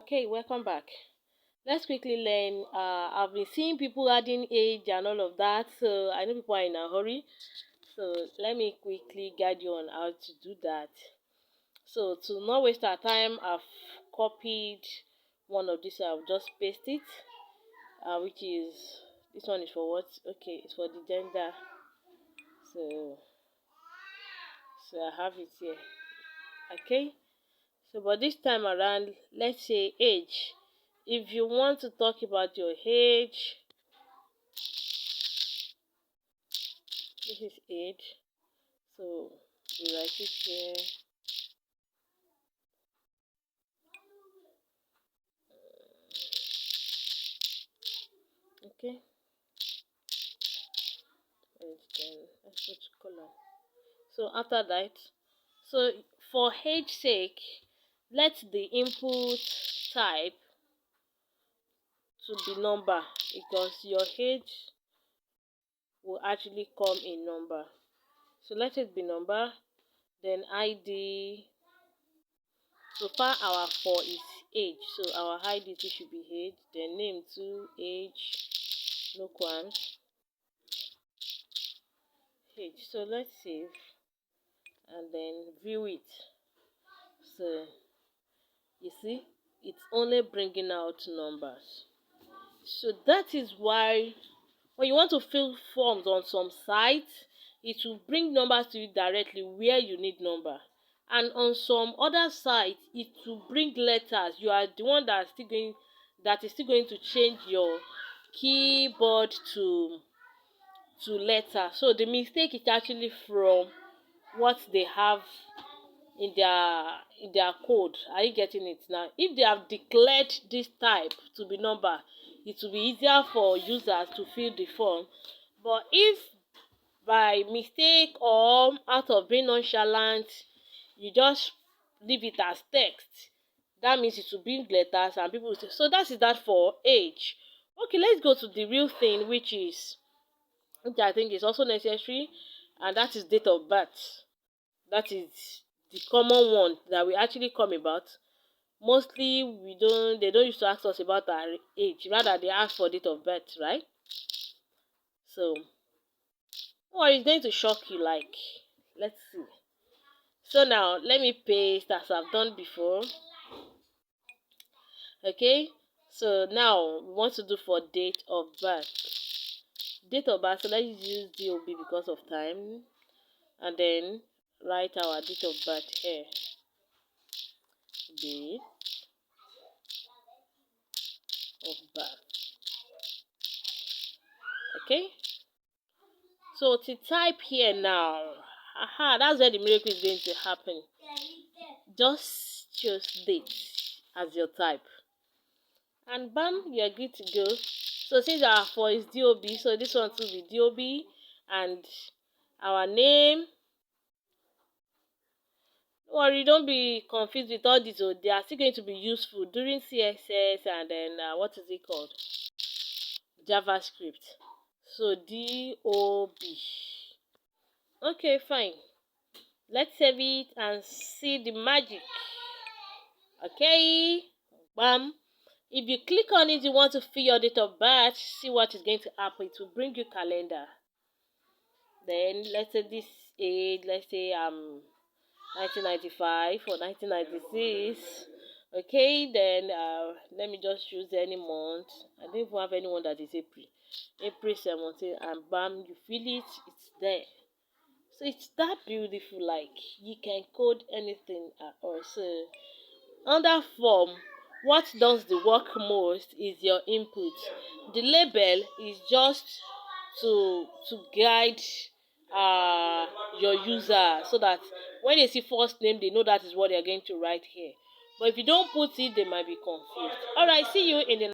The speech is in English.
Okay, welcome back. Let's quickly learn. I've been seeing people adding age and all of that, so I know people are in a hurry. So let me quickly guide you on how to do that. So to not waste our time, I've copied one of these. I'll just paste it, which is this one is for what? Okay, it's for the gender. So I have it here. Okay. So, but this time around, let's say age. If you want to talk about your age, this is age. So, we write it here. Okay. And then let's put color. So after that, so for age sake, let the input type to be number because your age will actually come in number. So let it be number, then ID. So far our 4 is age, so our ID should be age, then name 2, age, no qualms, age. So let's save and then view it. So you see, it's only bringing out numbers. So that is why when you want to fill forms on some sites, it will bring numbers to you directly where you need number. And on some other sites, it will bring letters. You are the one that is still going to change your keyboard to letter. So the mistake is actually from what they have in their code. Are you getting it now? If they have declared this type to be number, it will be easier for users to fill the form. But if by mistake or out of being nonchalant you just leave it as text, that means it will bring letters and people will say, so that is that for age. Okay, let's go to the real thing, which I think is also necessary, and that is date of birth. That is the common one that we actually come about. Mostly they don't used to ask us about our age, rather they ask for date of birth, right? So it's going to shock you, like, let's see. So now let me paste as I've done before. Okay, so now we want to do for date of birth. Date of birth, so let's use DOB because of time, and then write our date of birth here. Date of birth. Okay, so to type here now, that's where the miracle is going to happen. Just choose date as your type, and bam, you're good to go. So since our 4 is DOB, so this one too will be DOB, and our name. Don't worry, don't be confused with all these. They are still going to be useful during CSS and then what is it called? JavaScript. So DOB. Okay, fine. Let's save it and see the magic. Okay, bam. If you click on it, you want to fill your date of birth, see what is going to happen. It will bring you calendar. Then let's say this age, let's say 1995 or 1996. Okay, then let me just choose any month. I don't even have anyone that is April 17, and bam, you feel it, it's there. So it's that beautiful, like you can code anything at all. So under form, what does the work most is your input. The label is just to guide your user, so that when they see first name they know that is what they are going to write here. But if you don't put it, they might be confused. All right, see you in the